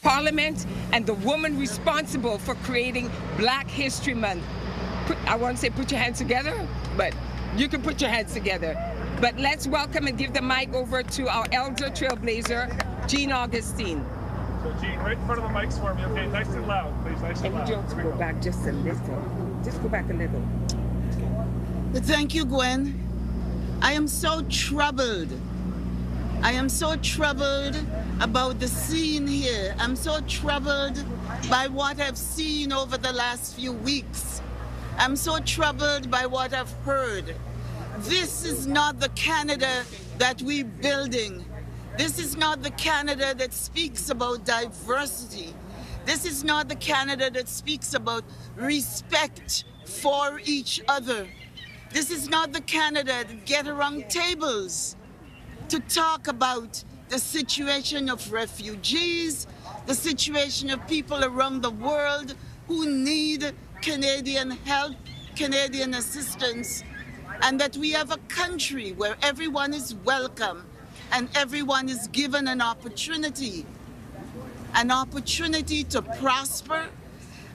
Parliament and the woman responsible for creating Black History Month. I want to say put your hands together, but you can put your hands together. But let's welcome and give the mic over to our elder trailblazer, Jean Augustine. So Jean, right in front of the mics for me, okay? Nice and loud, please, nice and loud. And just go back just a little. Just go back a little. Thank you, Gwen. I am so troubled. I am so troubled about the scene here. I'm so troubled by what I've seen over the last few weeks. I'm so troubled by what I've heard. This is not the Canada that we're building. This is not the Canada that speaks about diversity. This is not the Canada that speaks about respect for each other. This is not the Canada that get around tables to talk about the situation of refugees, the situation of people around the world who need Canadian help, Canadian assistance, and that we have a country where everyone is welcome and everyone is given an opportunity to prosper,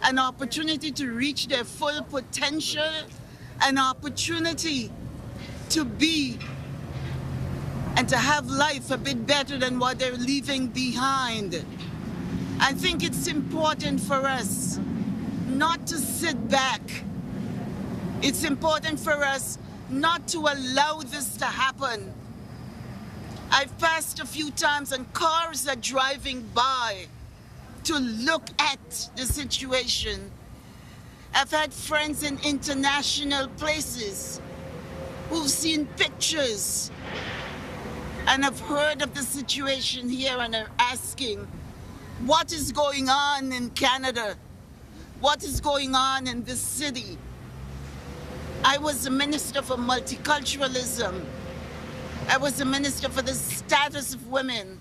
an opportunity to reach their full potential, an opportunity to be and to have life a bit better than what they're leaving behind. I think it's important for us not to sit back. It's important for us not to allow this to happen. I've passed a few times and cars are driving by to look at the situation. I've had friends in international places who've seen pictures and have heard of the situation here and are asking, what is going on in Canada? What is going on in this city? I was a minister for multiculturalism. I was a minister for the status of women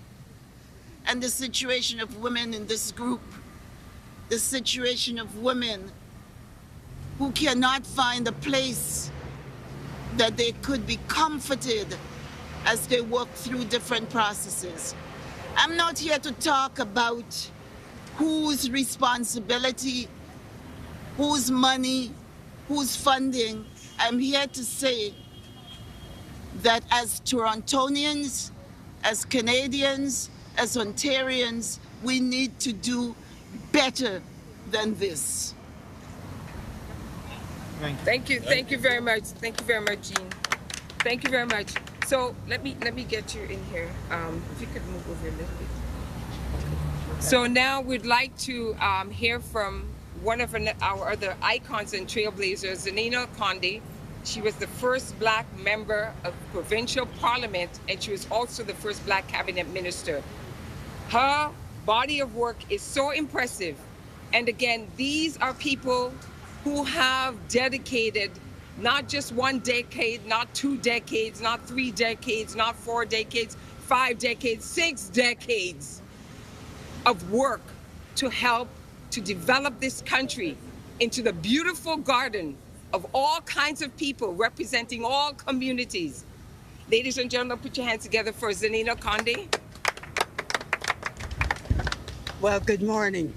and the situation of women in this group, the situation of women who cannot find a place that they could be comforted as they work through different processes. I'm not here to talk about whose responsibility, whose money, whose funding. I'm here to say that as Torontonians, as Canadians, as Ontarians, we need to do better than this. Thank you very much. Thank you very much, Jean. Thank you very much. So let me get you in here. If you could move over a little bit. So now we'd like to hear from one of our other icons and trailblazers, Zanina Conde. She was the first Black member of provincial parliament, and she was also the first Black cabinet minister. Her body of work is so impressive. And again, these are people who have dedicated not just 1 decade, not 2 decades, not 3 decades, not 4 decades, 5 decades, 6 decades of work to help to develop this country into the beautiful garden of all kinds of people representing all communities. Ladies and gentlemen, put your hands together for Zanina Conde. Well, good morning.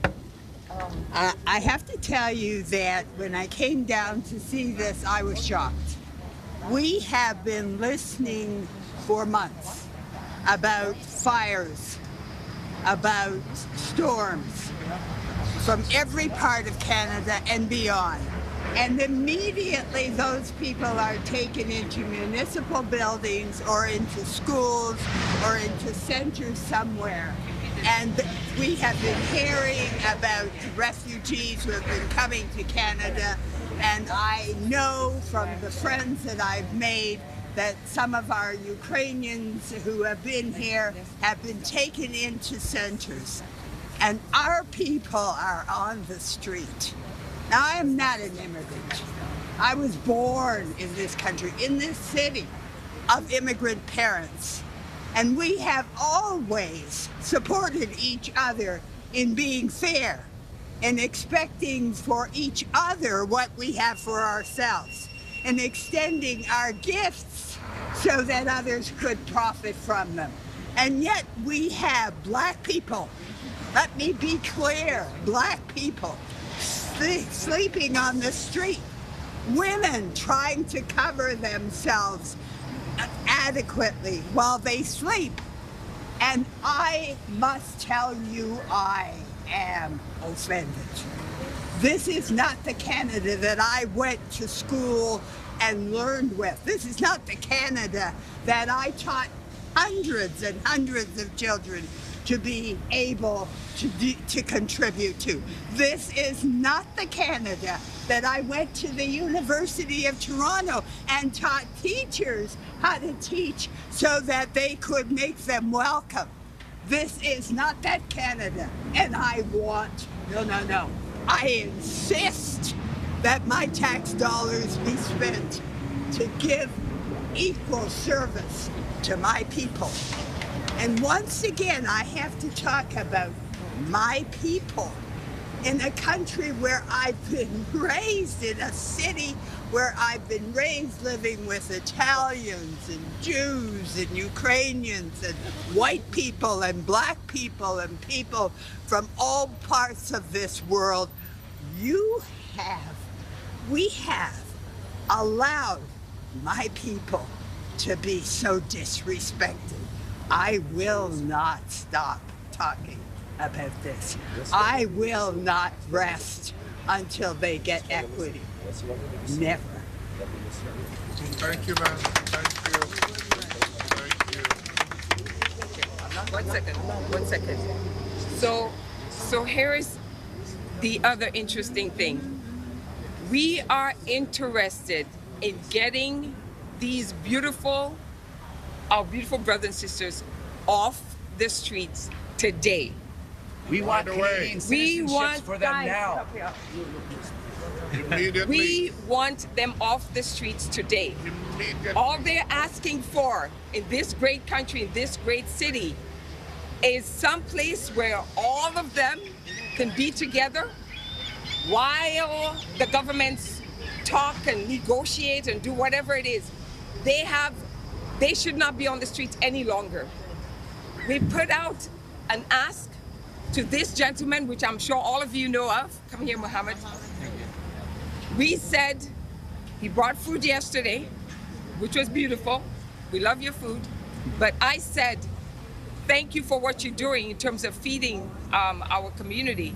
I have to tell you that when I came down to see this, I was shocked. We have been listening for months about fires, about storms from every part of Canada and beyond. And immediately those people are taken into municipal buildings or into schools or into centers somewhere. And we have been hearing about refugees who have been coming to Canada. And I know from the friends that I've made that some of our Ukrainians who have been here have been taken into centers. And our people are on the street. Now, I am not an immigrant. I was born in this country, in this city, of immigrant parents. And we have always supported each other in being fair and expecting for each other what we have for ourselves and extending our gifts so that others could profit from them. And yet we have Black people Let me be clear. Black people sleeping on the street. Women trying to cover themselves adequately while they sleep. And I must tell you, I am offended. This is not the Canada that I went to school and learned with. This is not the Canada that I taught hundreds and hundreds of children to be able to contribute to. This is not the Canada that I went to the University of Toronto and taught teachers how to teach so that they could make them welcome. This is not that Canada. And I want, no. I insist that my tax dollars be spent to give equal service to my people. And once again, I have to talk about my people in a country where I've been raised, in a city where I've been raised living with Italians and Jews and Ukrainians and white people and black people and people from all parts of this world. We have allowed my people to be so disrespected. I will not stop talking about this. I will not rest until they get equity. Never. Thank you, ma'am. Thank you. One second. So here is the other interesting thing. We are interested in getting these our beautiful brothers and sisters off the streets today. We want Canadian citizenships for them now. Immediately. We want them off the streets today. Immediately. All they're asking for in this great country, in this great city, is some place where all of them can be together while the governments talk and negotiate and do whatever it is. They should not be on the streets any longer. We put out an ask to this gentleman, which I'm sure all of you know of. Come here, Mohammed. We said, he brought food yesterday, which was beautiful. We love your food. But I said, thank you for what you're doing in terms of feeding our community.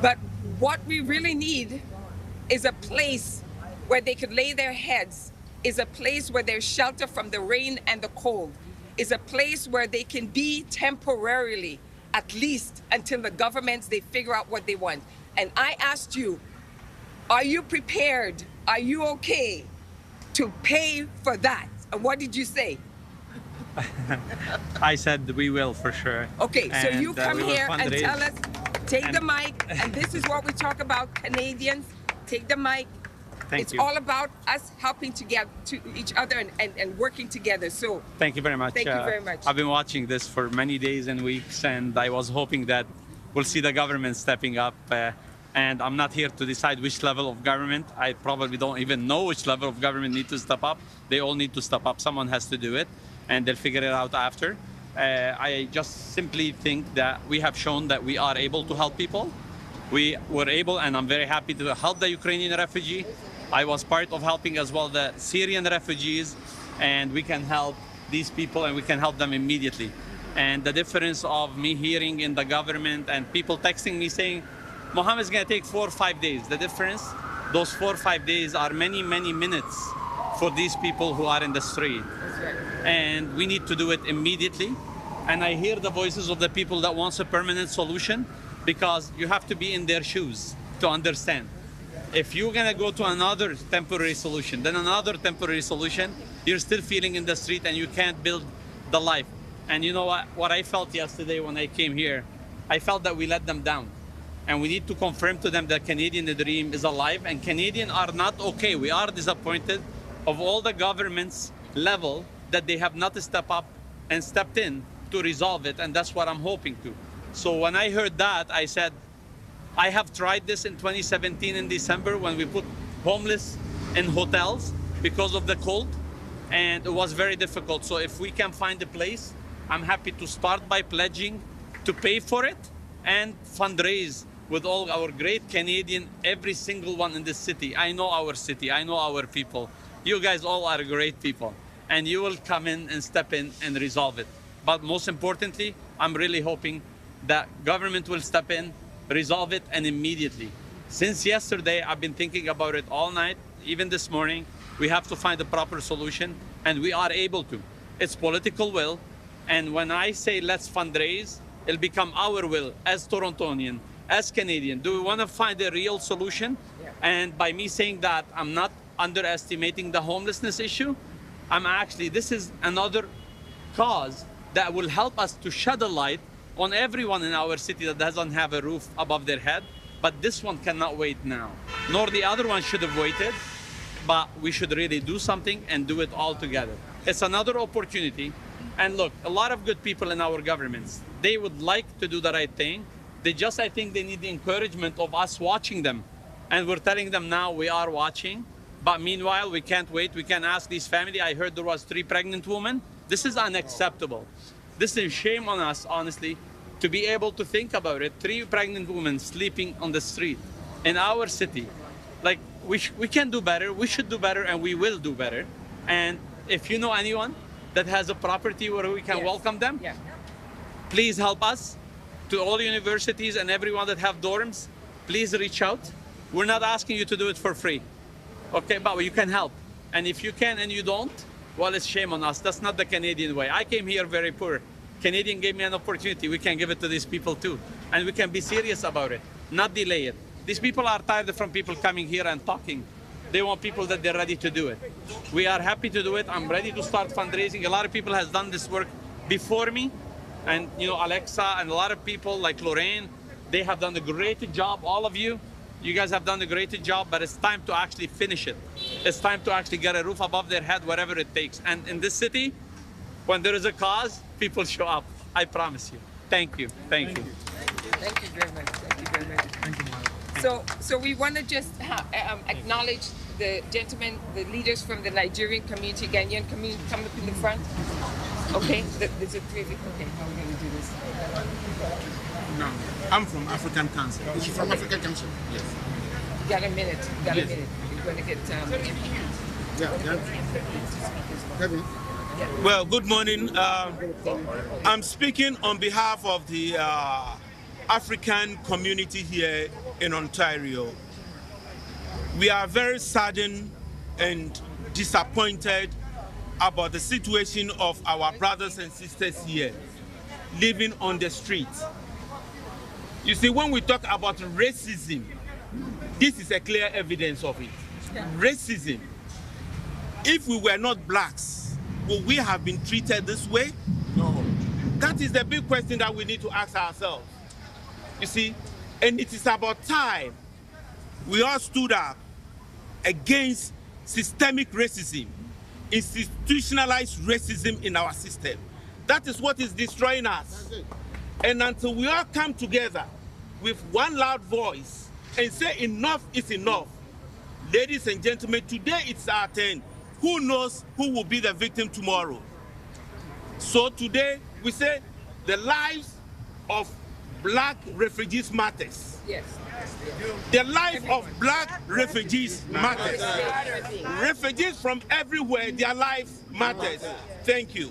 But what we really need is a place where they could lay their heads, is a place where there's shelter from the rain and the cold, is a place where they can be temporarily, at least until the governments, they figure out what they want. And I asked you, are you prepared? Are you okay to pay for that? And what did you say? I said we will for sure. Okay, so you come we will here and fundraise. tell us, take the mic, and this is what we talk about, Canadians, take the mic. Thank It's you. all about us helping together to each other and working together. So Thank you very much. Thank you very much. I've been watching this for many days and weeks, and I was hoping that we'll see the government stepping up. And I'm not here to decide which level of government. I probably don't even know which level of government need to step up. They all need to step up. Someone has to do it, and they'll figure it out after. I just simply think that we have shown that we are able to help people. We were able, and I'm very happy to help the Ukrainian refugee. I was part of helping as well the Syrian refugees, and we can help these people and we can help them immediately. And the difference of me hearing in the government and people texting me saying, Mohammed's gonna take 4 or 5 days. The difference, those 4 or 5 days are many, many minutes for these people who are in the street. And we need to do it immediately. And I hear the voices of the people that wants a permanent solution, because you have to be in their shoes to understand. If you're gonna go to another temporary solution, then another temporary solution, you're still feeling in the street and you can't build the life. And you know what I felt yesterday when I came here? I felt that we let them down. And we need to confirm to them that Canadian dream is alive, and Canadians are not okay. We are disappointed of all the governments level that they have not stepped up and stepped in to resolve it, and that's what I'm hoping to. So when I heard that, I said, I have tried this in 2017 in December when we put homeless in hotels because of the cold, and it was very difficult. So if we can find a place, I'm happy to start by pledging to pay for it, and fundraise with all our great Canadian, every single one in this city. I know our city, I know our people. You guys all are great people, and you will come in and step in and resolve it. But most importantly, I'm really hoping that government will step in, resolve it, and immediately. Since yesterday, I've been thinking about it all night, even this morning. We have to find a proper solution, and we are able to. It's political will, and when I say let's fundraise, it'll become our will as Torontonian, as Canadian. Do we want to find a real solution? Yeah. And by me saying that, I'm not underestimating the homelessness issue. This is another cause that will help us to shed a light on everyone in our city that doesn't have a roof above their head. But this one cannot wait now, nor the other one should have waited. But we should really do something and do it all together. It's another opportunity. And look, a lot of good people in our governments, they would like to do the right thing. I think they need the encouragement of us watching them. And we're telling them now we are watching. But meanwhile, we can't wait. We can ask these families. I heard there was 3 pregnant women. This is unacceptable. This is shame on us, honestly, to be able to think about it. 3 pregnant women sleeping on the street in our city. Like, we can do better, we should do better, and we will do better. And if you know anyone that has a property where we can welcome them, please help us. To all universities and everyone that have dorms, please reach out. We're not asking you to do it for free, okay? But you can help. And if you can and you don't, well, it's shame on us. That's not the Canadian way. I came here very poor. Canadian gave me an opportunity. We can give it to these people too. And we can be serious about it, not delay it. These people are tired from people coming here and talking. They want people that they're ready to do it. We are happy to do it. I'm ready to start fundraising. A lot of people has done this work before me. And you know, Alexa and a lot of people like Lorraine, they have done a great job. All of you, you guys have done a great job, but it's time to actually finish it. It's time to actually get a roof above their head, whatever it takes. And in this city, when there is a cause, people show up. I promise you. Thank you. Thank you. Thank you very much. Thank you very much. Thank you. So we want to just acknowledge the gentlemen, the leaders from the Nigerian community, Ghanaian community, come up in the front. Okay, there's a 3 of you. Okay, how are we going to do this? No, I'm from African Council. Is she from African Council? Yes. You got a minute. You got a minute. You're going to get. Well, good morning. I'm speaking on behalf of the African community here in Ontario. We are very saddened and disappointed about the situation of our brothers and sisters here living on the streets. You see, when we talk about racism, this is a clear evidence of it. Racism. If we were not blacks, would we have been treated this way? No. That is the big question that we need to ask ourselves. You see, and it is about time we all stood up against systemic racism, institutionalized racism in our system. That is what is destroying us. And until we all come together with one loud voice and say enough is enough, ladies and gentlemen, today it's our turn. Who knows who will be the victim tomorrow? So today we say the lives of black refugees matters. Yes. The life of black refugees matters. Refugees from everywhere, their life matters. Thank you.